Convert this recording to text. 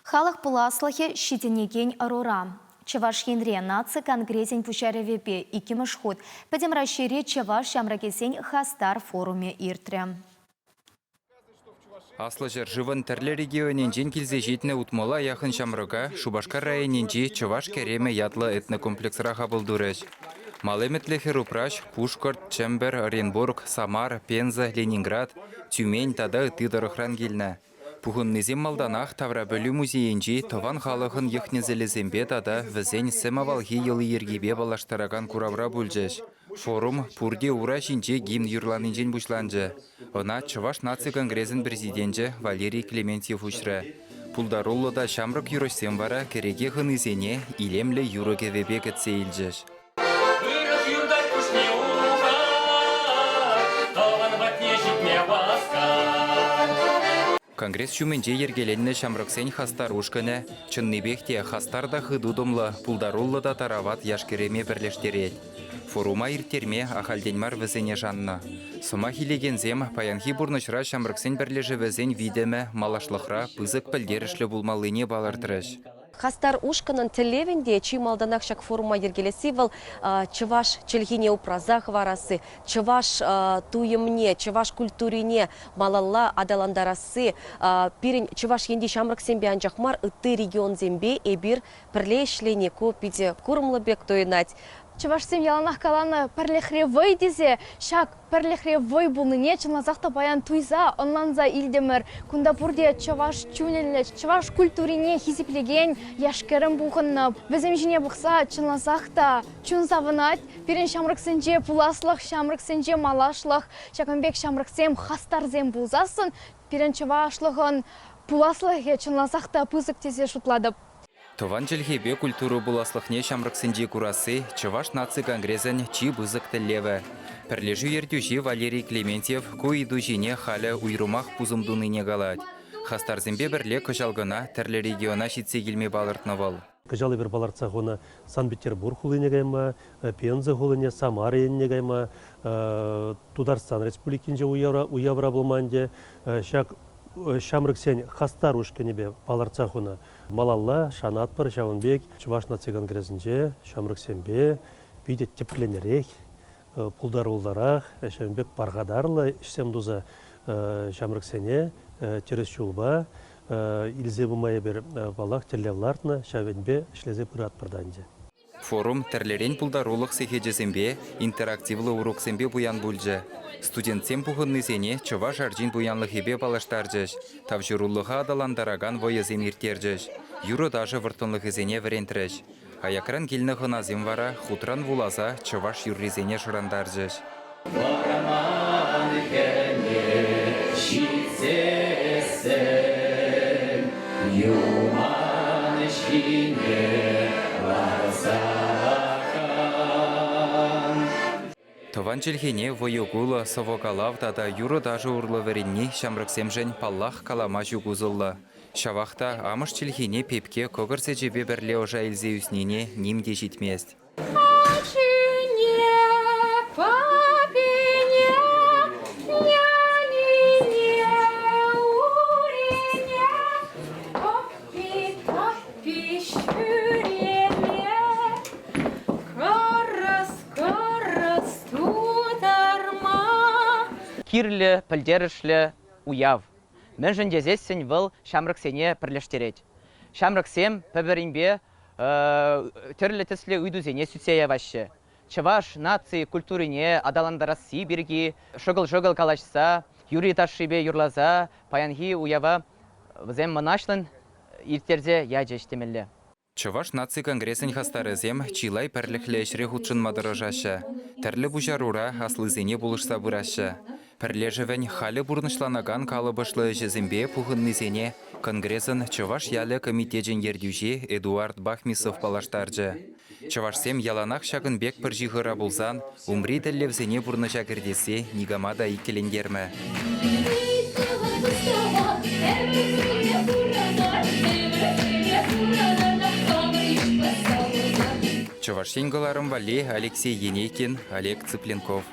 Халық пуласлахи шитенеген арура. Чаваш енре наци конгрессен пушаревепе икимыш ход. Пәдем расшире Чаваш шамракесен хастар форуме иртре. Аслы живын тәрлі регионен келзе жетіне ұтмала яқын шамрыға Шубашкар районенде Чаваш кереме ятлы этнокомплексыра қабылдырыш. Малеметлі Херупраш, Пушкарт, Чембер, Оренбург, Самар, Пенза, Ленинград, Тюмень тада тыдырықран келні. Пухын незем малданақ тавра бөлі музейінже тован халықын ехнезелезембе тада візен сэмавалхи елы ергебе балаштараған куравра бүлжеш. Форум пурде ура жинже гимн юрланынжен бұшланжы. Она Чаваш наци конгресін президенті Валерий Клементьев ұшры. Пулдаруллыда шамрық юросем бара кереге хынызене илемлі юрогевебе кітсейлжеш. Конгресс шуменде ергеленне шамрыксен хастар ушкыне, чыннебехте хастарда хыдудымлы пулдаруллыда тарават яшкереме бірлештерет. Форума иртерме ахалденмар візене жанны. Сыма хилегензем паянхи бурнышра шамрыксен бірлежі візен видеме малашлықра пызык пілдерішлі булмалыне балартырыш. Хастар ушканын телевенде чималданақ шак форума ергелесивал Чаваш челгине упразах варасы, Чаваш туемне, Чаваш культурине малалла адаландарасы, пирин Чаваш енди шамрак сембе анжахмар ытты регион зембе эбир пірлешлене копиде курымлыбек тойынать. Чавашсем яланах каланы пірлехревой дезе, шак пірлехревой бұлныне чынлазақта баян туйза, онланза илдемір, күндапурде Чаваш чунелі, Чаваш культурине хизиплеген, яшкерім бұғынны, бізім жіне бұқса чынлазақта чунзавынат, бірін шамрыксенже пуласлық, шамрыксенже малашлық, шакынбек шамрыксем хастарзем бұлзасын, бірін Чавашлығын пуласлығы чынлазақта пызык тезе шутладып. Тован jelhebe культуру буласлықне шамрыксенде курасы Чаваш наци конгрессен чи бызык тіллеві. Пірлежу ертюші Валерий Клементьев көйду жіне халі уйрумақ пузымдуныне галад. Хастарзембе бірле көжалғына тәрлі региона шитсе келме балыртнывал. Көжалы бір балартса ғына Санкт-Петербург хулыне гайма, Пенза хулыне, Самара енне гайма, Тударстан республикинже уявра болманде, шак шамрыксен хастар ушкенебе балартса ғына. Малалла, Шанатпыр, Жауынбек, Чаваш наци конгрессінже, шамрыксенбе, биде тепленерек, пулдарулдарақ, Жауынбек барғадарлы, ішсемдуза шамрыксене, терес чулба, илзе бұмайы бір балақ телевлартына, Жауынбе ішлезе пырат пырданде. Форум тәрлерен пулдарулық сехеджезембе, интерактивлы уроксембе буян бүлжі. Студентсем бұғынны зене Чаваш арджин буянлық ебе балаштаржыш, тавжырулыға адаландараган войызем иртержіш, юры даже выртынлық зене вірентріш. Аякран келіні ғыназем вара, хутран вулаза Чаваш юррезене шырандаржыш. Тован челхене войогула совокалав тада юры даже урлы веренне шамрыксемжен паллах калама жугузылы. Шавахта амыш челхене пепке когырсе жебе бірле ожа илзе үснене нимде жетмест. Кирлі, пілдерішлі, уяв. Мен жіндезесін выл шамрыксене пірлештерет. Шамрыксем пәбірінбе түрлі тіслі үйдузене сүтсея вашы. Чаваш наци культурине адаландарасы бірге шығыл-жығыл калашса, юри ташибе юрлаза, паянхи уява візем мұнашлын иртерзе яджештемелі. Чаваш наци конгрессен хастарызем чилай пірліхлі әшірі худшын мадырыжашы. Тәрлі бұжарура аслызене бұлышса бұрашы. Пірлежевен халі бұрнышланаган калыбышлы жезімбе пұғыннызене конгрессен Чаваш ялы комитетжен ердюже Эдуард Бахмисов балаштаржы. Чавашсем яланақ шағынбек бір жиғыра бұлзан, умри дәллевзене бұрныша кірдесе нигамада икелендермі. Чавашсен галарым вали Алексей Енейкин, Олег Цыпленков.